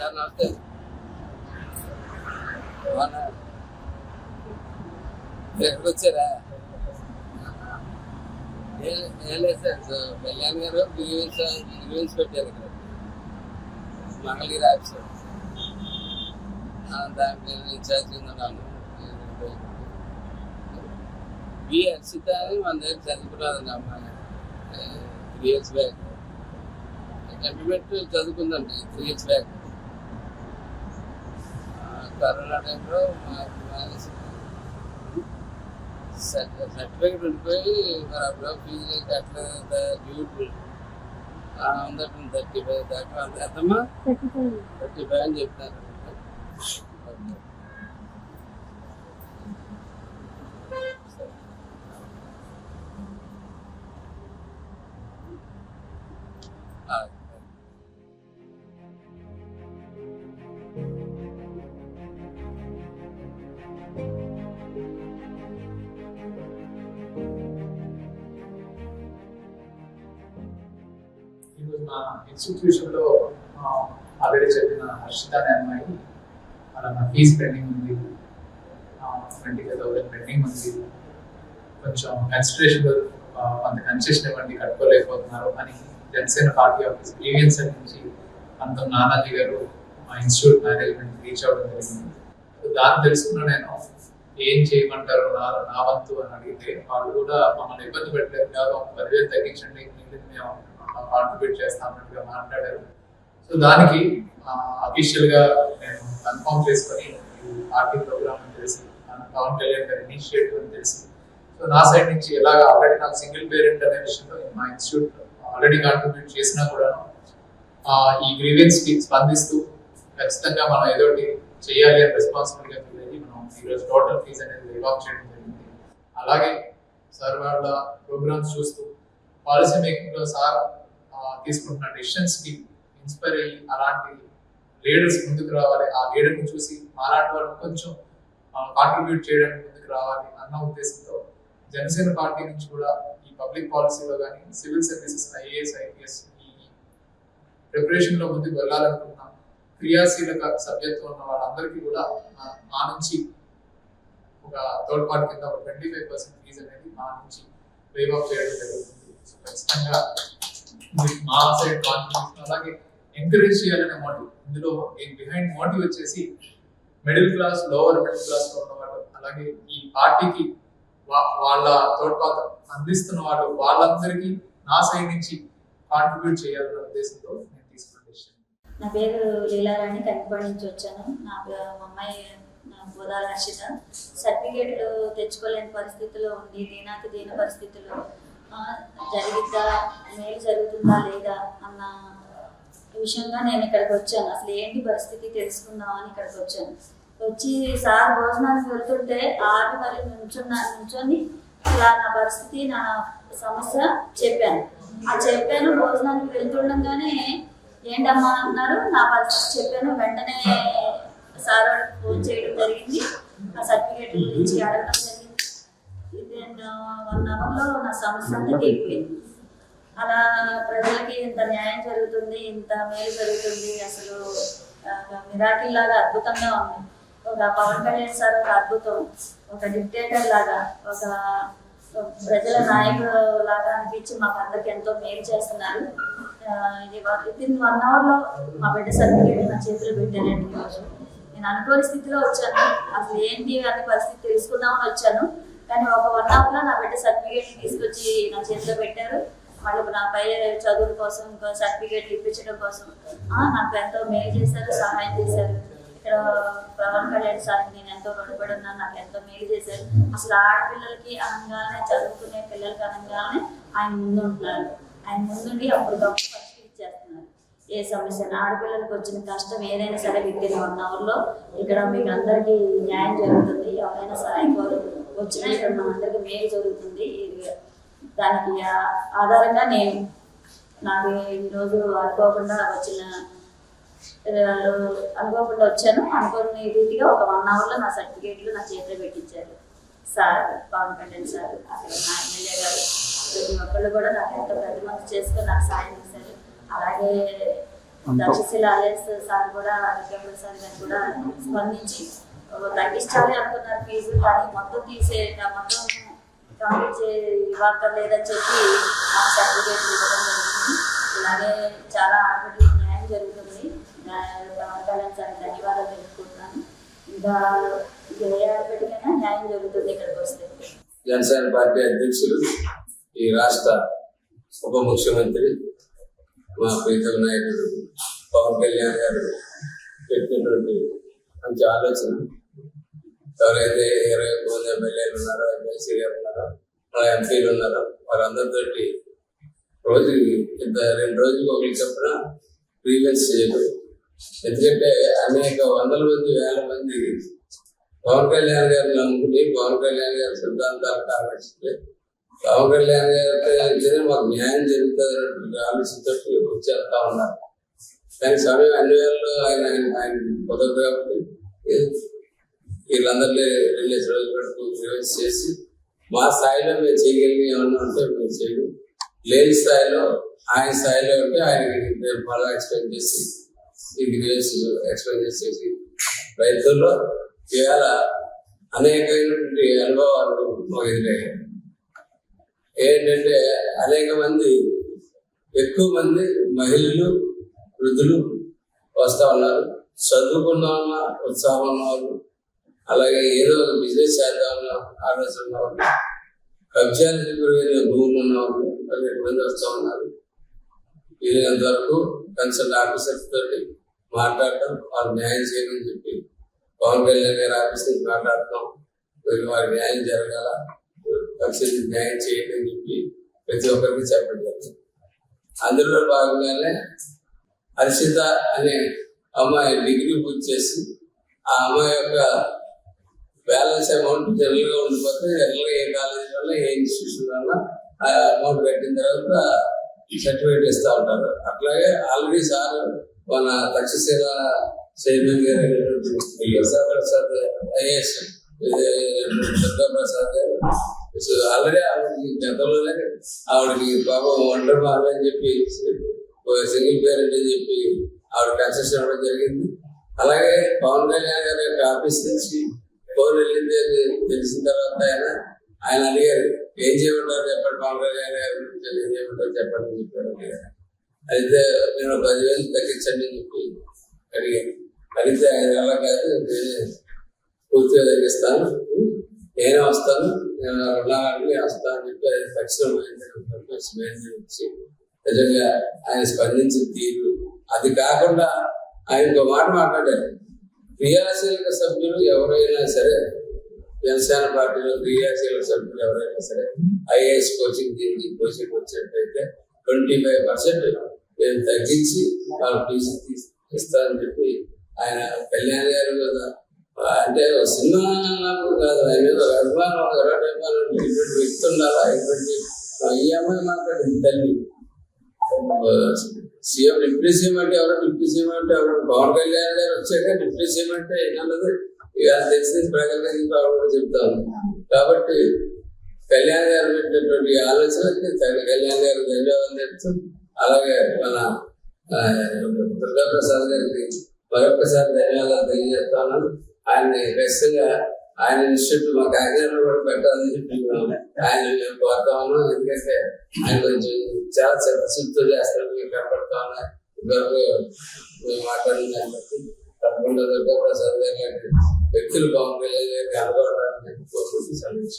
Sir నమస్తే. ఎక్కడికి వచ్చారా? ఏం లేదు సార్, కళ్యాణ్ గారు గ్రీవెన్స్ పెట్టారు ఇక్కడ మంగళగిరి ఆఫీసర్. దానికి ఇన్ఛార్జ్ ఉన్నాను. హర్షిత అని మన దగ్గర చదువుకున్నదండి అమ్మాయి. 3 years బ్యాక్ ఇంటర్మీడియట్ చదువుకుందండి. 3 years బ్యాక్ కరోనా టైంలో సర్టిఫికేట్ ఉండిపోయి మరి అప్పుడు ఫీజు అట్లా డ్యూటీ ఉందండి. 35 దాకా ఎంతమ్మా? 35 అని చెప్తాను. మా ఇన్స్టిట్యూషన్లో ఆల్రెడీ చెప్పిన హర్షిత అనే అమ్మాయి నా ఫీజు పెండింగ్ ఉంది, 25,000 పెండింగ్ ఉంది, కొంచెం కన్సిడరేషన్ కొంత కన్సెషన్ ఇవ్వండి, కట్టుకోలేకపోతున్నారు అని జనసేన పార్టీ ఆఫీస్ గ్రీవియన్స్ నుంచి అంత నానాజీ గారు మా ఇన్స్టిట్యూట్ మేనేజ్మెంట్ రీచ్ అవ్వడం జరిగింది. దాన్ని తెలుసుకున్న నేను ఏం చేయమంటారు నా వంతు అని అడిగితే వాళ్ళు కూడా మమ్మల్ని ఇబ్బంది పెట్టలేదు, కాదు 10,000 తగ్గించండి, మేము కాంట్రిబ్యూట్ చేస్తామన్నట్టుగా మాట్లాడారు. సో దానికి అఫీషియల్ గా నేను కన్ఫర్మ్ చేసుకొని పార్టీ ప్రోగ్రామ్ అని తెలిసి పవన్ కళ్యాణ్ గారి ఇనిషియేటివ్ అని తెలిసి సో నా సైడ్ నుంచి ఎలాగ ఆల్రెడీ నాకు సింగిల్ పేరెంట్ అనే విషయంలో మా ఇన్స్టిట్యూట్ ఆల్రెడీ కాంట్రిబ్యూట్ చేసినా కూడా ఈ గ్రీవెన్స్ కి స్పందిస్తూ ఖచ్చితంగా మనం ఏదోటి చేయాలి అని రెస్పాన్సిబిలిటీగా ఫీల్ అయ్యి మనం ఈరోజు టోటల్ ఫీజ్ అనేది వేవ్ ఆఫ్ చేయడం జరిగింది. అలాగే సార్ వాళ్ళ ప్రోగ్రామ్స్ చూస్తూ పాలసీ మేకింగ్ లో సార్ తీసుకుంటున్న డెసిషన్స్ కి ఇన్స్పైర్ అయ్యి అలాంటి లీడర్స్ ముందుకు రావాలి, ఆ లీడర్ ని చూసి అలాంటి వాళ్ళు కొంచెం కాంట్రిబ్యూట్ చేయడానికి ముందుకు రావాలి అన్న ఉద్దేశంతో జనసేన పార్టీ నుంచి కూడా ఈ పబ్లిక్ పాలసీలో కానీ సివిల్ సర్వీసెస్ IAS IPS ఈ ప్రిపరేషన్ లో ముందుకు వెళ్ళాలనుకున్న క్రియాశీలక సభ్యత్వం ఉన్న వాళ్ళందరికీ కూడా మా నుంచి ఒక థర్డ్ పార్టీ కింద ఒక 25% ఫీజు అనేది మా నుంచి వేవ్ ఆఫ్ చేయడం జరుగుతుంది. ఖచ్చితంగా మా సైడ్ కాన్ఫిడెన్స్ అలాగే ఎంకరేజ్ చేయాలనే మోటివ్, ఇందులో బిహైండ్ మోటివ్ వచ్చేసి middle class lower middle class లో ఉన్నవాళ్ళు అలాగే ఈ పార్టీకి వాళ్ళ తోడ్పాటు అందిస్తున్న వాళ్ళు వాళ్ళందరికీ నా సైడ్ నుంచి కాంట్రిబ్యూట్ చేయాలనే ఉద్దేశంతో నేను తీసుకున్న డెసిషన్. నా పేరు లీలారాణి, కంకిపాడు నుంచి వచ్చాను. మా అమ్మాయి గోదాల హర్షిత సర్టిఫికేట్లు తెచ్చుకోలేని పరిస్థితిలో ఉంది, దీన పరిస్థితిలో జరిగిద్దా, మేలు జరుగుతుందా లేదా అన్న విషయంగా నేను ఇక్కడికి వచ్చాను. అసలు ఏంటి పరిస్థితి తెలుసుకుందామని ఇక్కడికి వచ్చాను. వచ్చి సార్ భోజనానికి వెళ్తుంటే ఆరు మరి నుంచొని ఇలా నా పరిస్థితి నా సమస్య చెప్పాను. భోజనానికి వెళ్తుండగానే ఏంటమ్మా అన్నారు, నా పరిస్థితి చెప్పాను. వెంటనే సార్ ఫోన్ చేయడం జరిగింది, ఆ సర్టిఫికేట్ గురించి అడగడం జరిగింది. 1 hourలో నా సమస్య అంతా తీరిపోయింది. అలా ప్రజలకి ఇంత న్యాయం జరుగుతుంది, ఇంత మేలు జరుగుతుంది, అసలు మిరాకిల్ లాగా అద్భుతంగా ఉంది. ఒక పవన్ కళ్యాణ్ సార్ ఒక అద్భుతం, ఒక డిక్టేటర్ లాగా, ఒక ప్రజల నాయకుడు లాగా అనిపించి మాకు అందరికి ఎంతో మేలు చేస్తున్నారు. ఇది వితిన్ 1 hourలో మా బిడ్డ సర్టిఫికేట్ నా చేతిలో పెట్టానండి. ఈరోజు నేను అనుకోని స్థితిలో వచ్చాను, అసలు ఏంటి అనే పరిస్థితి తెలుసుకుందామని వచ్చాను. కానీ ఒక 1 hourలో నా బిడ్డ సర్టిఫికేట్ తీసుకొచ్చి నా చేతిలో పెట్టారు. మళ్ళీ నా పై చదువుల కోసం ఇంకా సర్టిఫికేట్లు ఇప్పించడం కోసం నాకు ఎంతో మేలు చేశారు, సహాయం చేశారు. ఇక్కడ పవన్ కళ్యాణ్ సార్ నేను ఎంతో రుణపడి ఉన్నాను, నాకు ఎంతో మేలు చేశారు. అసలు ఆడపిల్లలకి అనగానే, చదువుకునే పిల్లలకి అనగానే ఆయన ముందు ఉంటున్నారు. ఆయన ముందుండి అప్పటికప్పుడు పరిష్కరించేస్తున్నారు. ఏ సమస్య ఆడపిల్లలకు వచ్చిన కష్టం ఏదైనా సరే వితిన్ 1 hourలో ఇక్కడ మీకు అందరికీ న్యాయం జరుగుతుంది. ఎవరైనా సరే వచ్చినా ఇక్కడ మన అందరికీ మేలు జరుగుతుంది. దానికి ఆధారంగా నాకు ఈరోజు అనుకోకుండా వచ్చాను. అనుకోని రీతిగా ఒక 1 hourలో నా సర్టిఫికేట్లు నా చేతిలో పెట్టించారు సార్, పవన్ కళ్యాణ్ సార్, అక్కడ నా ఎమ్మెల్యే గారు, ప్రతి ఒక్కళ్ళు కూడా నాకు ఎంతో ప్రతి మంది చేసుకొని నాకు సాయం చేశారు. అలాగే దక్షశిల ఐఎస్ సార్ కూడా దుర్గాప్రసాద్ గారు కూడా స్పందించి తగ్గించాలి అనుకున్నారు ఫీజు, కానీ మొత్తం మొత్తం కంప్లీట్ ఇవ్వక్కర్లేదని చెప్పి మా సర్టిఫికేట్ ఇవ్వడం జరుగుతుంది. ఇలాగే చాలా ఆడపడి న్యాయం జరుగుతుంది. పవన్ కళ్యాణ్ సార్ ధన్యవాదాలు తెలుపుకుంటున్నాను. ఇంకా ఏ ఆడపడికైనా న్యాయం జరుగుతుంది ఇక్కడికి వస్తే. జనసేన పార్టీ అధ్యక్షులు, ఈ రాష్ట్ర ఉప ముఖ్యమంత్రి మా ప్రీతం నాయకుడు పవన్ కళ్యాణ్ గారు పెట్టినటువంటి మంచి ఆలోచన. ఎవరైతే 20 మంది ఎమ్మెల్యేలు ఉన్నారో, ఎమ్మెల్సీ గారు ఉన్నారో, అలా ఎంపీలు ఉన్నారో వారందరితో రోజు 2 రోజులకు ఒకరికి చెప్పిన ప్రీవియస్ చేయడం. ఎందుకంటే అనేక వందల మంది, వేల మంది పవన్ కళ్యాణ్ గారిని నమ్ముకుని పవన్ కళ్యాణ్ గారి సిద్ధాంతాలకు ఆకర్షిస్తే పవన్ కళ్యాణ్ గారితో మాకు న్యాయం జరుగుతుంది ఆలోచనతో వచ్చేస్తా ఉన్నారు. కానీ సమయం అన్ని వేళల్లో ఆయన కుదరదు కాబట్టి వీళ్ళందరినీ రిలీజ్ రోజు వరకు రివైజ్ చేసి మా స్థాయిలో మేము చేయగలిగి ఏమన్నా ఉంటే మేము చేయడం, లేని స్థాయిలో ఆయన స్థాయిలో ఉంటే ఆయనకి బాగా ఎక్స్ప్లెయిన్ చేసి ఎక్స్ప్లెయిన్ చేసేసి రైతుల్లో ఇవాళ అనేకమైనటువంటి అనుభవాలు మాకు ఎదురయ్యాయి. ఏంటంటే అనేక మంది, ఎక్కువ మంది మహిళలు, వృద్ధులు వస్తూ ఉన్నారు. చదువుకున్న వాళ్ళ ఉత్సాహం ఉన్న వాళ్ళు, అలాగే ఏదో ఒక బిజినెస్ చేద్దామన్న ఆలోచన ఉన్న వాళ్ళు, కబ్జాలకు గురైన భూములు ఉన్న వాళ్ళు అనేక మంది వస్తూ ఉన్నారు. వీలైనంత వరకు కన్సల్ట్ ఆఫీసర్స్ తోటి మాట్లాడటం, వాళ్ళు న్యాయం చేయమని చెప్పి పవన్ కళ్యాణ్ గారి ఆఫీస్ నుంచి మాట్లాడతాం. వారి న్యాయం జరగాల, పక్షులకి న్యాయం చేయండి అని చెప్పి ప్రతి ఒక్కరికి చెప్పడం జరిగింది. అందులో భాగంగానే హర్షిత అనే అమ్మాయి డిగ్రీ పూర్తి చేసి ఆ అమ్మాయి యొక్క బ్యాలెన్స్ అమౌంట్ జనరల్గా ఉండిపోతే జనరల్గా ఏ కాలేజీ వల్ల ఏ ఇన్స్టిట్యూషన్ వల్ల ఆ అమౌంట్ కట్టిన తర్వాత సర్టిఫికేట్ ఇస్తూ ఉంటారు. అట్లాగే ఆల్రెడీ సార్ మన తక్షశిల చైర్మన్ గారు ప్రసాద్ ఐఏఎస్ దుర్గాప్రసాద్ గారు ఆల్రెడీ ఆవిడకి గతంలోనే ఆవిడకి పాపం ఒంటరి బాబు అని చెప్పి సింగిల్ పేరెంట్ అని చెప్పి ఆవిడ కన్సెషన్ ఇవ్వడం జరిగింది. అలాగే పవన్ కళ్యాణ్ గారి యొక్క ఆఫీస్ నుంచి ఫోన్ వెళ్ళింది అని తెలిసిన తర్వాత ఆయన అడిగారు, ఏం చేయమంటారు చెప్పండి, పవన్ కళ్యాణ్ గారి గురించి ఏం చేయమంటారు చెప్పండి అని చెప్పారు. అయితే నేను 10,000 తగ్గించండి అని చెప్పి అడిగాను. అడిగితే ఆయన అలా కాదు, నేనే పూర్తిగా తగ్గిస్తాను, నేనే వస్తాను, నేను రుణాలని వస్తాను అని చెప్పి ఆయన తక్షణం వచ్చి నిజంగా ఆయన స్పందించిన తీరు. అది కాకుండా ఆయన ఇంకో మాట మాట్లాడారు, క్రియాశీలక సభ్యులు ఎవరైనా సరే, జనసేన పార్టీలో క్రియాశీలక సభ్యులు ఎవరైనా సరే ఐఏఎస్ కోచింగ్ కోచింగ్ వచ్చినట్టయితే 25% మేము తగ్గించి వాళ్ళ ఫీజు ఇస్తారని చెప్పి ఆయన కళ్యాణ్ గారు కదా. అంటే సినిమా కాదు, ఆయన మీద అభిమానం, ఇటువంటి వ్యక్తి ఉండాలా, ఇటువంటి ఈ అమ్మాయి మాట్లాడింది తల్లి. సీఎం డిప్యూటీ సీఎం అంటే ఎవరు, డిప్యూటీ సీఎం అంటే ఎవరు, పవన్ కళ్యాణ్ గారు వచ్చాక డిప్యూటీ సీఎం అంటే ఏంటన్నది ఇవాళ తెలిసిన ప్రజలకి కూడా చెప్తాను. కాబట్టి కళ్యాణ్ గారు పెట్టినటువంటి ఆలోచనకి కళ్యాణ్ గారు ధన్యవాదాలు చెప్తాం. అలాగే మన దుర్గాప్రసాద్ గారికి మరొకసారి ధన్యవాదాలు తెలియజేస్తాను. ఆయన్ని ఖచ్చితంగా ఆయన ఇన్స్టిట్యూట్ మా కాకినాడలో కూడా పెట్టాలని చెప్పి ఆయన మేము కోరుతా ఉన్నాం. ఎందుకంటే ఆయన కొంచెం చాలా చిత్తశుద్ధితో చేస్తాను, మేము కనపడతా ఉన్నాయి. మేము మాట్లాడిన దాన్ని బట్టి తప్పకుండా దుర్గాప్రసాద్ గారి వ్యక్తులు పవన్ కళ్యాణ్ గారికి అనుకోవడానికి కోరుకుంటూ సమీక్ష.